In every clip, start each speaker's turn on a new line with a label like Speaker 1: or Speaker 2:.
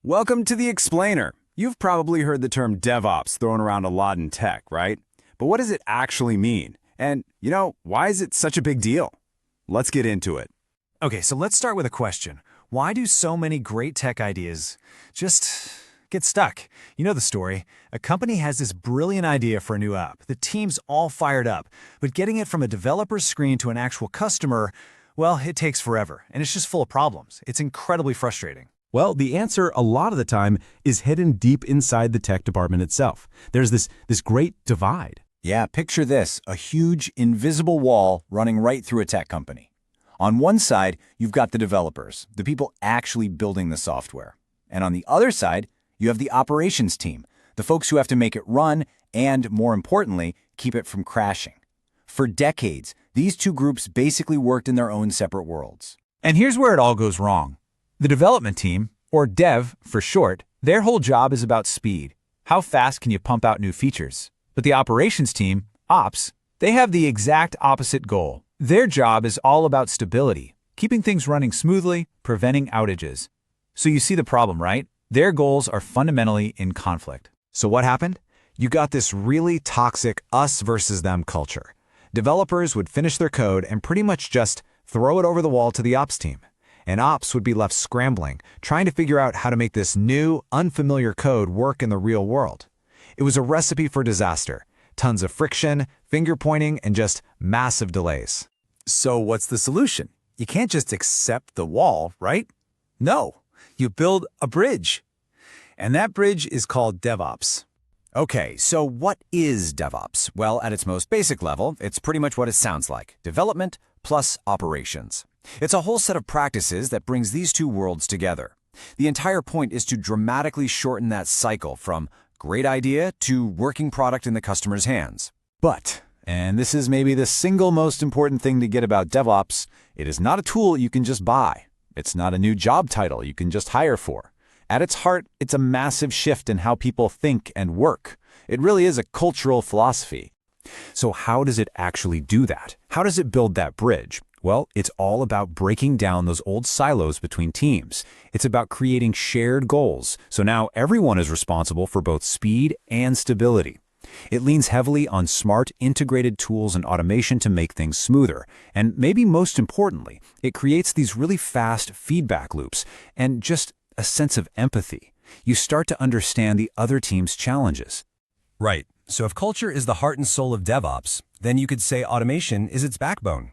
Speaker 1: Welcome to The Explainer. You've probably heard the term DevOps thrown around a lot in tech, right? But what does it actually mean? And, why is it such a big deal? Let's get into it.
Speaker 2: Okay, so let's start with a question. Why do so many great tech ideas just get stuck? You know the story. A company has this brilliant idea for a new app. The team's all fired up, but getting it from a developer's screen to an actual customer, well, it takes forever, and it's just full of problems. It's incredibly frustrating.
Speaker 3: Well, the answer a lot of the time is hidden deep inside the tech department itself. There's this great divide.
Speaker 4: Yeah, picture this, a huge, invisible wall running right through a tech company. On one side, you've got the developers, the people actually building the software. And on the other side, you have the operations team, the folks who have to make it run and, more importantly, keep it from crashing. For decades, these two groups basically worked in their own separate worlds.
Speaker 2: And here's where it all goes wrong. The development team, or dev for short, their whole job is about speed. How fast can you pump out new features? But the operations team, ops, they have the exact opposite goal. Their job is all about stability, keeping things running smoothly, preventing outages. So you see the problem, right? Their goals are fundamentally in conflict. So what happened? You got this really toxic us versus them culture. Developers would finish their code and pretty much just throw it over the wall to the ops team. And ops would be left scrambling, trying to figure out how to make this new, unfamiliar code work in the real world. It was a recipe for disaster. Tons of friction, finger-pointing, and just massive delays.
Speaker 1: So what's the solution? You can't just accept the wall, right? No, you build a bridge. And that bridge is called DevOps.
Speaker 4: Okay, so what is DevOps? Well, at its most basic level, it's pretty much what it sounds like. Development plus operations. It's a whole set of practices that brings these two worlds together. The entire point is to dramatically shorten that cycle from great idea to working product in the customer's hands. But, and this is maybe the single most important thing to get about DevOps, it is not a tool you can just buy. It's not a new job title you can just hire for. At its heart, it's a massive shift in how people think and work. It really is a cultural philosophy.
Speaker 3: So how does it actually do that? How does it build that bridge? Well, it's all about breaking down those old silos between teams. It's about creating shared goals, so now everyone is responsible for both speed and stability. It leans heavily on smart, integrated tools and automation to make things smoother. And maybe most importantly, it creates these really fast feedback loops and just a sense of empathy. You start to understand the other team's challenges.
Speaker 5: Right. So if culture is the heart and soul of DevOps, then you could say automation is its backbone.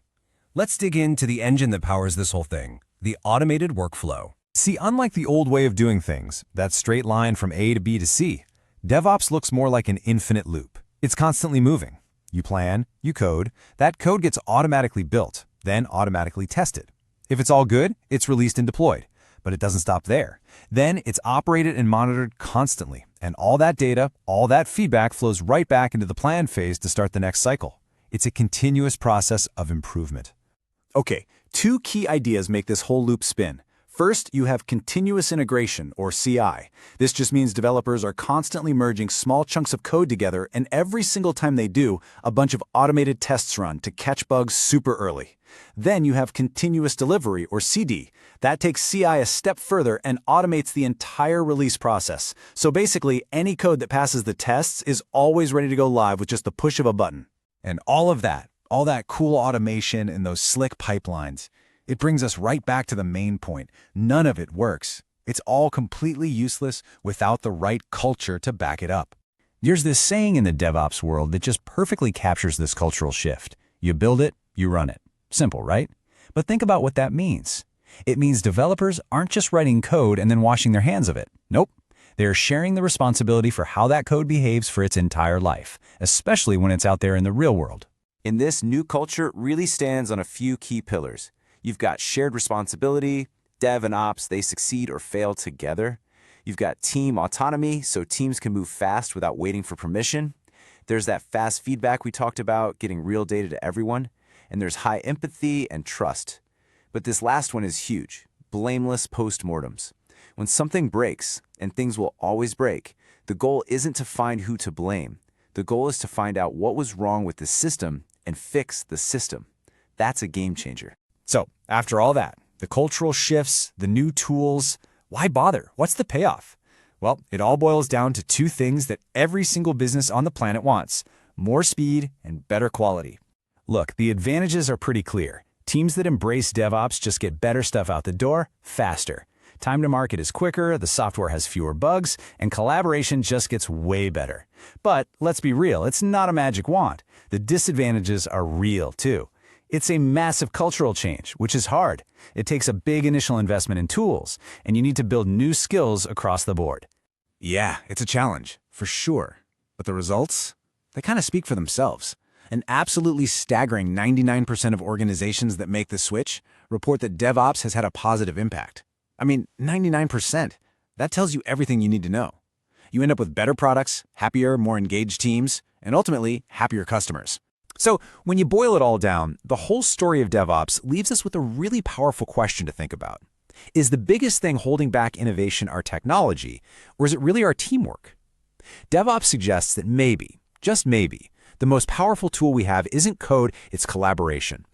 Speaker 5: Let's dig into the engine that powers this whole thing, the automated workflow.
Speaker 6: See, unlike the old way of doing things, that straight line from A to B to C, DevOps looks more like an infinite loop. It's constantly moving. You plan, you code, that code gets automatically built, then automatically tested. If it's all good, it's released and deployed. But it doesn't stop there. Then it's operated and monitored constantly, and all that data, all that feedback flows right back into the plan phase to start the next cycle. It's a continuous process of improvement.
Speaker 1: Okay, two key ideas make this whole loop spin. First, you have continuous integration, or CI. This just means developers are constantly merging small chunks of code together, and every single time they do, a bunch of automated tests run to catch bugs super early. Then you have continuous delivery, or CD. That takes CI a step further and automates the entire release process. So basically, any code that passes the tests is always ready to go live with just the push of a button.
Speaker 6: And all that cool automation and those slick pipelines, it brings us right back to the main point. None of it works. It's all completely useless without the right culture to back it up.
Speaker 3: There's this saying in the DevOps world that just perfectly captures this cultural shift. You build it, you run it. Simple, right? But think about what that means. It means developers aren't just writing code and then washing their hands of it. Nope. They're sharing the responsibility for how that code behaves for its entire life, especially when it's out there in the real world.
Speaker 7: In this new culture really stands on a few key pillars. You've got shared responsibility, dev and ops, they succeed or fail together. You've got team autonomy, so teams can move fast without waiting for permission. There's that fast feedback we talked about, getting real data to everyone. And there's high empathy and trust. But this last one is huge, blameless postmortems. When something breaks, and things will always break, the goal isn't to find who to blame. The goal is to find out what was wrong with the system and fix the system. That's a game changer.
Speaker 2: So, after all that, the cultural shifts, the new tools,
Speaker 3: Why bother? What's the payoff? Well, it all boils down to two things that every single business on the planet wants: more speed and better quality.
Speaker 1: Look, the advantages are pretty clear. Teams that embrace DevOps just get better stuff out the door faster. Time to market is quicker, the software has fewer bugs, and collaboration just gets way better. But let's be real, it's not a magic wand. The disadvantages are real, too. It's a massive cultural change, which is hard. It takes a big initial investment in tools, and you need to build new skills across the board.
Speaker 6: Yeah, it's a challenge, for sure. But the results? They kind of speak for themselves. An absolutely staggering 99% of organizations that make the switch report that DevOps has had a positive impact. I mean, 99%. That tells you everything you need to know. You end up with better products, happier, more engaged teams, and ultimately, happier customers.
Speaker 3: So, when you boil it all down, the whole story of DevOps leaves us with a really powerful question to think about. Is the biggest thing holding back innovation our technology, or is it really our teamwork? DevOps suggests that maybe, just maybe, the most powerful tool we have isn't code, it's collaboration.